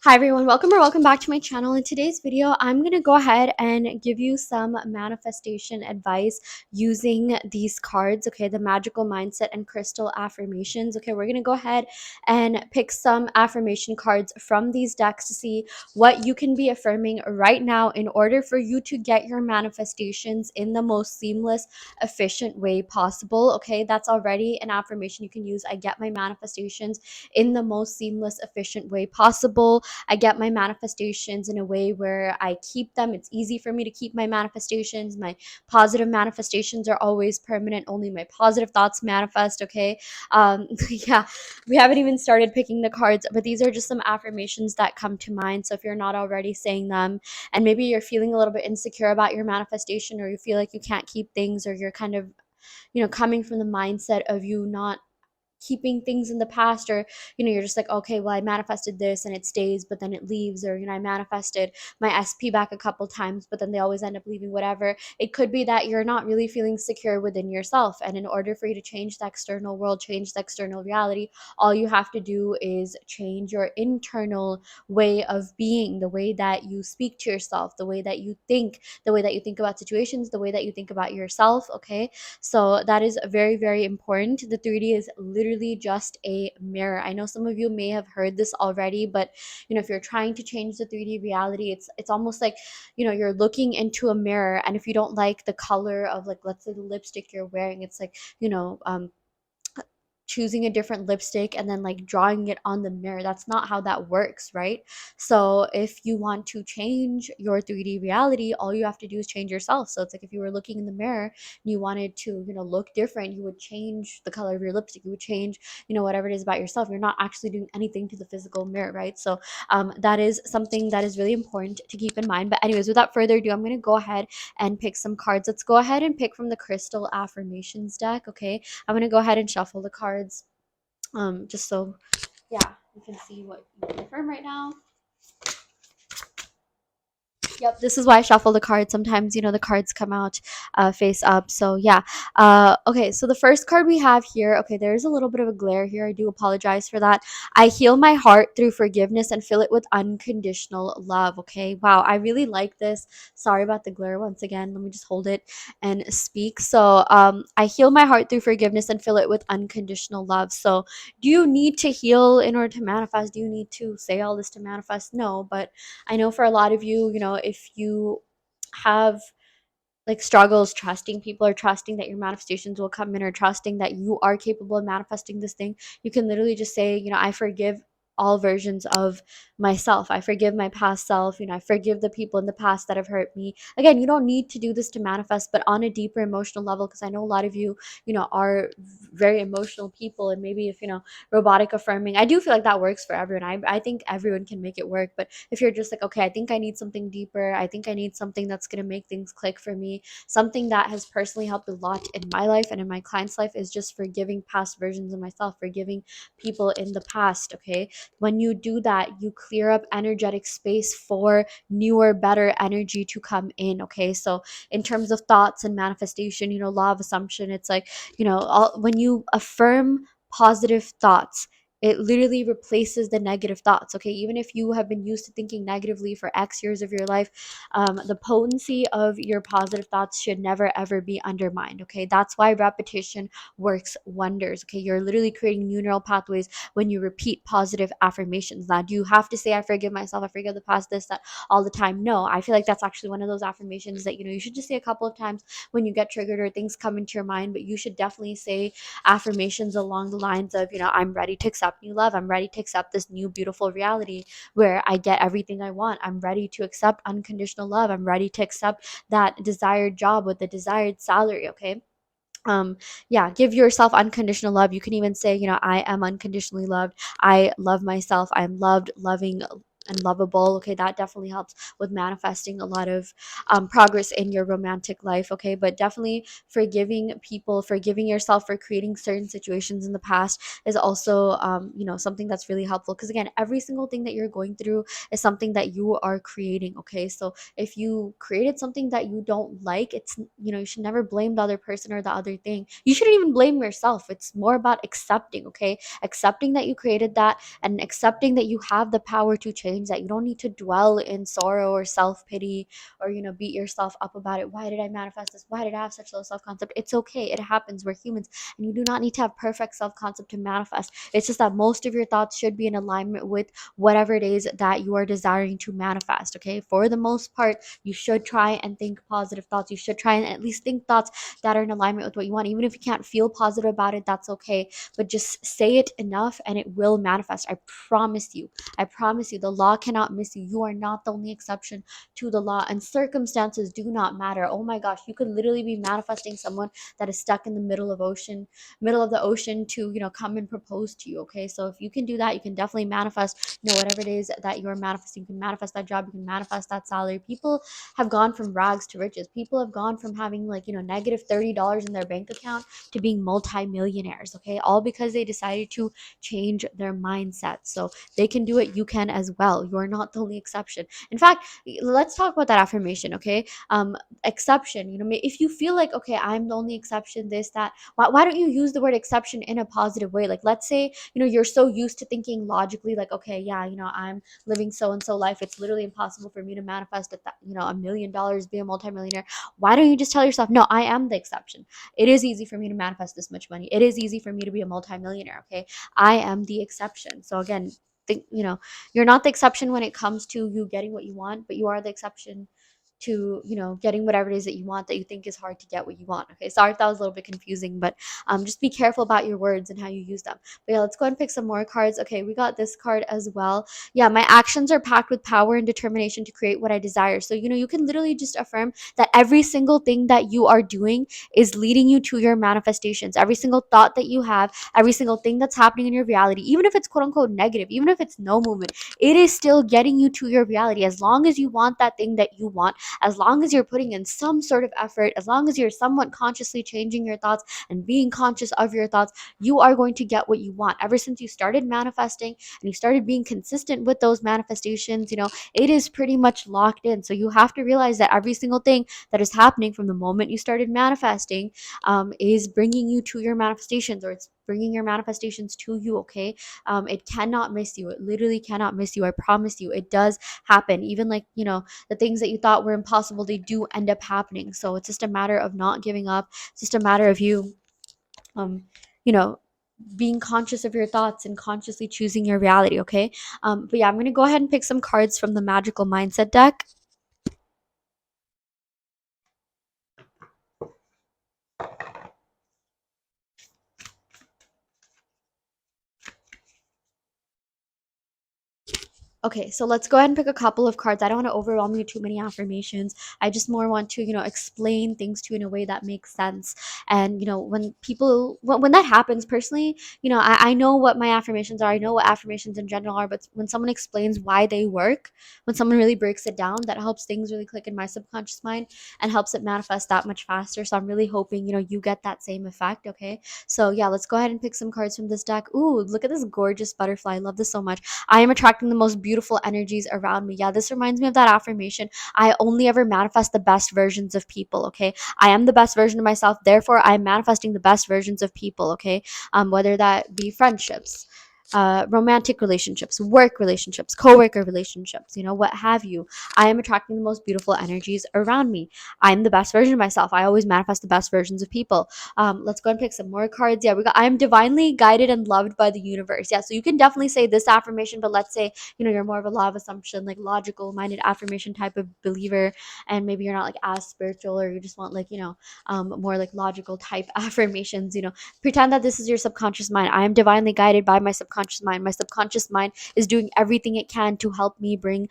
Hi everyone, welcome back to my channel. In today's video, I'm going to go ahead and give you some manifestation advice using these cards, okay, the magical mindset and crystal affirmations. Okay, we're going to go ahead and pick some affirmation cards from these decks to see what you can be affirming right now in order for you to get your manifestations in the most seamless, efficient way possible. Okay, that's already an affirmation you can use. I get my manifestations in the most seamless, efficient way possible. I get my manifestations in a way where I keep them. It's easy for me to keep my manifestations. My positive manifestations are always permanent. Only my positive thoughts manifest. Okay. Yeah, we haven't even started picking the cards, but these are just some affirmations that come to mind. So if you're not already saying them and maybe you're feeling a little bit insecure about your manifestation, or you feel like you can't keep things, or you're kind of, coming from the mindset of you not keeping things in the past, or you're just like, okay, well, I manifested this and it stays but then it leaves, or I manifested my SP back a couple times but then they always end up leaving, whatever it could be, that you're not really feeling secure within yourself. And in order for you to change the external world, change the external reality, all you have to do is change your internal way of being, the way that you speak to yourself, the way that you think, the way that you think about situations, the way that you think about yourself. Okay, so that is very, very important. The 3D is literally just a mirror. I know some of you may have heard this already, but if you're trying to change the 3D reality, it's almost like, you're looking into a mirror, and if you don't like the color of, like, let's say the lipstick you're wearing, it's like, choosing a different lipstick and then like drawing it on the mirror. That's not how that works, right? So if you want to change your 3D reality, all you have to do is change yourself. So it's like if you were looking in the mirror and you wanted to, look different, you would change the color of your lipstick, you would change, whatever it is about yourself. You're not actually doing anything to the physical mirror, right? So that is something that is really important to keep in mind. But anyways, without further ado, I'm going to go ahead and pick some cards. Let's go ahead and pick from the crystal affirmations deck. Okay, I'm going to go ahead and shuffle the cards, just so, yeah, you can see what you can affirm right now. Yep, this is why I shuffle the cards. Sometimes, the cards come out face up. So, yeah. Okay, so the first card we have here, okay, there's a little bit of a glare here. I do apologize for that. I heal my heart through forgiveness and fill it with unconditional love. Okay, wow, I really like this. Sorry about the glare once again. Let me just hold it and speak. So, I heal my heart through forgiveness and fill it with unconditional love. So, do you need to heal in order to manifest? Do you need to say all this to manifest? No, but I know for a lot of you, if you have like struggles trusting people, or trusting that your manifestations will come in, or trusting that you are capable of manifesting this thing, you can literally just say, I forgive all versions of myself. I forgive my past self. I forgive the people in the past that have hurt me. Again, you don't need to do this to manifest, but on a deeper emotional level, because I know a lot of you, are very emotional people. And maybe if, robotic affirming, I do feel like that works for everyone. I think everyone can make it work. But if you're just like, okay, I think I need something deeper, I think I need something that's going to make things click for me, something that has personally helped a lot in my life and in my client's life is just forgiving past versions of myself, forgiving people in the past. Okay, when you do that, you clear up energetic space for newer, better energy to come in. Okay, so in terms of thoughts and manifestation, law of assumption, it's like, when you affirm positive thoughts, it literally replaces the negative thoughts. Okay, even if you have been used to thinking negatively for X years of your life, the potency of your positive thoughts should never ever be undermined. Okay, that's why repetition works wonders. Okay, you're literally creating new neural pathways when you repeat positive affirmations. Now, do you have to say, I forgive myself, I forgive the past, this, that, all the time? No, I feel like that's actually one of those affirmations that, you should just say a couple of times when you get triggered or things come into your mind. But you should definitely say affirmations along the lines of, I'm ready to accept new love, I'm ready to accept this new beautiful reality where I get everything I want, I'm ready to accept unconditional love, I'm ready to accept that desired job with the desired salary. Okay, yeah, give yourself unconditional love. You can even say, I am unconditionally loved, I love myself, I'm loved, loving, and lovable. Okay, that definitely helps with manifesting a lot of progress in your romantic life. Okay, but definitely forgiving people, forgiving yourself for creating certain situations in the past is also, something that's really helpful, because again, every single thing that you're going through is something that you are creating. Okay, so if you created something that you don't like, it's, you should never blame the other person or the other thing. You shouldn't even blame yourself. It's more about accepting. Okay, accepting that you created that, and accepting that you have the power to change change that. You don't need to dwell in sorrow or self-pity, or beat yourself up about it. Why did I manifest this? Why did I have such low self-concept? It's okay, it happens. We're humans, and you do not need to have perfect self-concept to manifest. It's just that most of your thoughts should be in alignment with whatever it is that you are desiring to manifest. Okay, for the most part, you should try and think positive thoughts. You should try and at least think thoughts that are in alignment with what you want. Even if you can't feel positive about it, that's okay, but just say it enough and it will manifest. I promise you. I promise you, the law cannot miss you. You are not the only exception to the law, and circumstances do not matter. Oh my gosh, you could literally be manifesting someone that is stuck in the middle of the ocean to come and propose to you. Okay, so if you can do that, you can definitely manifest whatever it is that you are manifesting. You can manifest that job, you can manifest that salary. People have gone from rags to riches. People have gone from having like negative $30 in their bank account to being multimillionaires. Okay, all because they decided to change their mindset. So they can do it, you can as well. You're not the only exception. In fact, let's talk about that affirmation. Okay, exception, if you feel like, okay, I'm the only exception, this, that, why don't you use the word exception in a positive way? Like, let's say you're so used to thinking logically, like, okay, yeah, I'm living so and so life, it's literally impossible for me to manifest at that, $1 million, be a multimillionaire. Why don't you just tell yourself, no, I am the exception. It is easy for me to manifest this much money. It is easy for me to be a multimillionaire. Okay, I am the exception. So again, think, you're not the exception when it comes to you getting what you want, but you are the exception to getting whatever it is that you want, that you think is hard to get what you want. Okay, sorry if that was a little bit confusing, but just be careful about your words and how you use them. But yeah, let's go ahead and pick some more cards. Okay, we got this card as well. Yeah, my actions are packed with power and determination to create what I desire. So you can literally just affirm that every single thing that you are doing is leading you to your manifestations. Every single thought that you have, every single thing that's happening in your reality, even if it's quote unquote negative, even if it's no movement, it is still getting you to your reality. As long as you want that thing that you want, as long as you're putting in some sort of effort, as long as you're somewhat consciously changing your thoughts and being conscious of your thoughts, you are going to get what you want. Ever since you started manifesting and you started being consistent with those manifestations, it is pretty much locked in. So you have to realize that every single thing that is happening from the moment you started manifesting is bringing you to your manifestations, or it's bringing your manifestations to you. Okay, it cannot miss you. It literally cannot miss you. I promise you, it does happen. Even like the things that you thought were impossible, they do end up happening. So it's just a matter of not giving up. It's just a matter of you um you know being conscious of your thoughts and consciously choosing your reality. Okay, but yeah, I'm gonna go ahead and pick some cards from the magical mindset deck. Okay, so let's go ahead and pick a couple of cards. I don't want to overwhelm you with too many affirmations. I just more want to, explain things to you in a way that makes sense. And, when people, when that happens, personally, I know what my affirmations are. I know what affirmations in general are. But when someone explains why they work, when someone really breaks it down, that helps things really click in my subconscious mind and helps it manifest that much faster. So I'm really hoping, you get that same effect. Okay, so yeah, let's go ahead and pick some cards from this deck. Ooh, look at this gorgeous butterfly. I love this so much. I am attracting the most beautiful energies around me. Yeah, this reminds me of that affirmation. I only ever manifest the best versions of people. Okay, I am the best version of myself. Therefore, I'm manifesting the best versions of people. Okay, whether that be friendships, romantic relationships, work relationships, co-worker relationships, what have you. I am attracting the most beautiful energies around me. I'm the best version of myself. I always manifest the best versions of people. Let's go and pick some more cards. Yeah, we got I am divinely guided and loved by the universe. Yeah, so you can definitely say this affirmation, but let's say, you're more of a law of assumption, like logical minded affirmation type of believer, and maybe you're not like as spiritual, or you just want like, more like logical type affirmations. Pretend that this is your subconscious mind. I am divinely guided by my subconscious mind. My subconscious mind is doing everything it can to help bring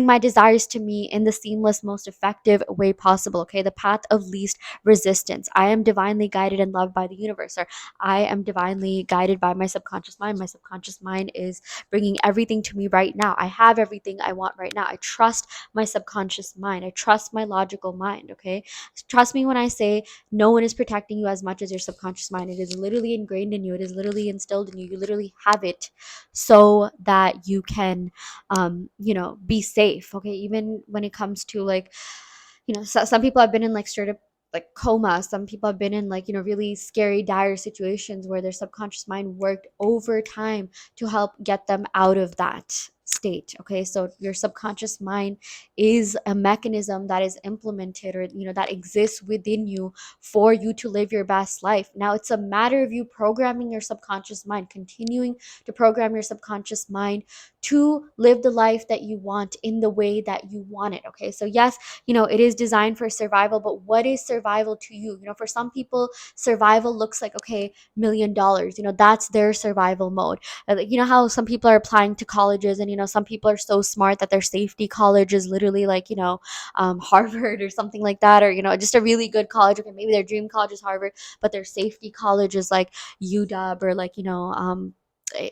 my desires to me in the seamless, most effective way possible. Okay, the path of least resistance. I am divinely guided and loved by the universe, or I am divinely guided by my subconscious mind. My subconscious mind is bringing everything to me right now. I have everything I want right now. I trust my subconscious mind. I trust my logical mind. Okay, trust me when I say no one is protecting you as much as your subconscious mind. It is literally ingrained in you. It is literally instilled in you. You literally have it so that you can be safe. Okay, even when it comes to like, some people have been in like straight up like coma. Some people have been in like, really scary, dire situations where their subconscious mind worked overtime to help get them out of that. state. Okay, so your subconscious mind is a mechanism that is implemented, or that exists within you for you to live your best life. Now it's a matter of you programming your subconscious mind, continuing to program your subconscious mind to live the life that you want in the way that you want it. Okay, so yes, it is designed for survival, but what is survival to you? For some people, survival looks like, okay, $1 million, that's their survival mode. Like, how some people are applying to colleges, and some people are so smart that their safety college is literally like, Harvard or something like that, or just a really good college. Okay, maybe their dream college is Harvard, but their safety college is like UW, or like, eh,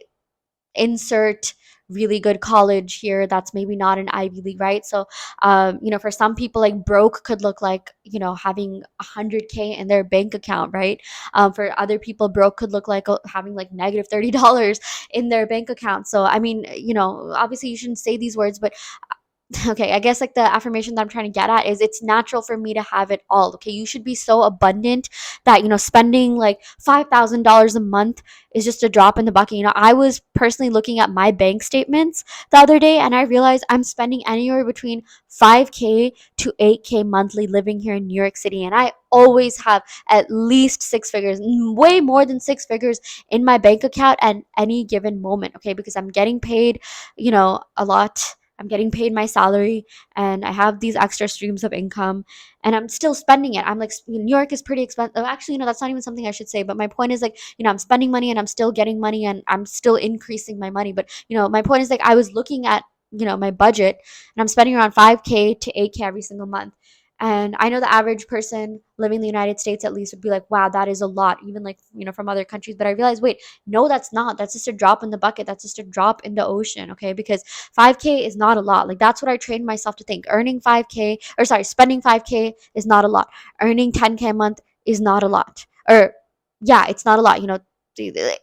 insert really good college here that's maybe not an Ivy League, right? So for some people, like, broke could look like, having 100K in their bank account, right? For other people, broke could look like having like -$30 in their bank account. So I mean, obviously you shouldn't say these words, but okay, I guess like the affirmation that I'm trying to get at is, it's natural for me to have it all. Okay, you should be so abundant that spending like $5,000 a month is just a drop in the bucket. I was personally looking at my bank statements the other day, and I realized I'm spending anywhere between 5K to 8K monthly living here in New York City, and I always have at least six figures, way more than six figures in my bank account at any given moment. Okay, because I'm getting paid, a lot. I'm getting paid my salary, and I have these extra streams of income, and I'm still spending it. I'm like, New York is pretty expensive. Actually, that's not even something I should say. But my point is, like, I'm spending money and I'm still getting money and I'm still increasing my money. But, my point is, like, I was looking at, my budget, and I'm spending around 5K to 8K every single month. And I know the average person living in the United States at least would be like, wow, that is a lot, even like, from other countries. But I realized, wait, no, that's not. That's just a drop in the bucket. That's just a drop in the ocean. Okay. Because 5K is not a lot. Like, that's what I trained myself to think. Earning 5K, or sorry, spending 5K is not a lot. Earning 10K a month is not a lot. Or, yeah, it's not a lot. Okay,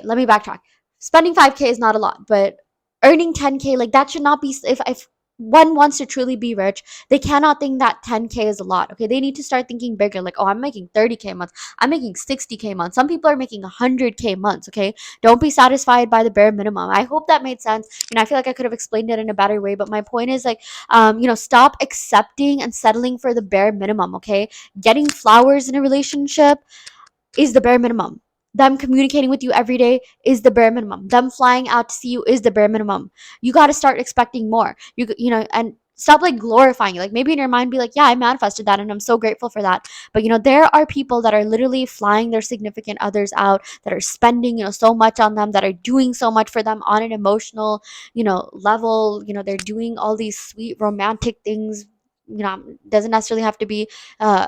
let me backtrack. Spending 5K is not a lot, but earning 10K, like, that should not be. If one wants to truly be rich, they cannot think that 10K is a lot. Okay, they need to start thinking bigger. Like, oh, I'm making 30K a month. I'm making 60K a month. Some people are making 100K months. Okay, don't be satisfied by the bare minimum. I hope that made sense. I feel like I could have explained it in a better way, but my point is, like, stop accepting and settling for the bare minimum. Okay, getting flowers in a relationship is the bare minimum. Them communicating with you every day is the bare minimum. Them flying out to see you is the bare minimum. You got to start expecting more. And stop like glorifying it. Like, maybe in your mind be like, yeah, I manifested that and I'm so grateful for that. But there are people that are literally flying their significant others out, that are spending, so much on them, that are doing so much for them on an emotional, level. They're doing all these sweet romantic things. Doesn't necessarily have to be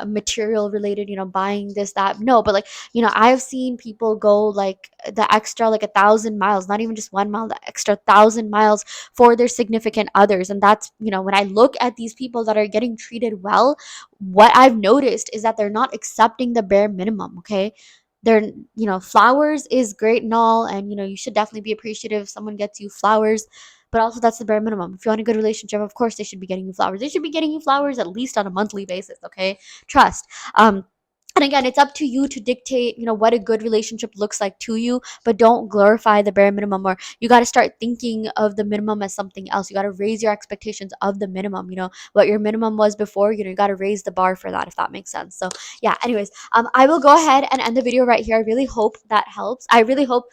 material related, buying this, that. No, but like, I've seen people go like the extra, like 1,000 miles, not even just 1 mile, the extra 1,000 miles for their significant others. And that's, when I look at these people that are getting treated well, what I've noticed is that they're not accepting the bare minimum. Okay, they're, flowers is great and all, and you should definitely be appreciative if someone gets you flowers, but also that's the bare minimum. If you want a good relationship, of course they should be getting you flowers. They should be getting you flowers at least on a monthly basis. Okay, trust. And again, it's up to you to dictate, what a good relationship looks like to you, but don't glorify the bare minimum. Or you got to start thinking of the minimum as something else. You got to raise your expectations of the minimum. What your minimum was before, you got to raise the bar for that, if that makes sense. So yeah, anyways, I will go ahead and end the video right here. I really hope that helps. I really hope,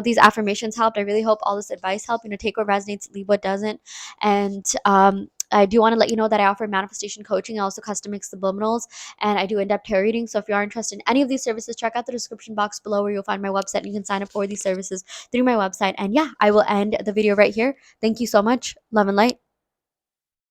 these affirmations helped. I really hope all this advice helped. Take what resonates, leave what doesn't. And I do want to let you know that I offer manifestation coaching. I also custom make subliminals, and I do in-depth tarot reading. So if you are interested in any of these services, check out the description box below where you'll find my website, and you can sign up for these services through my website. And yeah, I will end the video right here. Thank you so much. Love and light.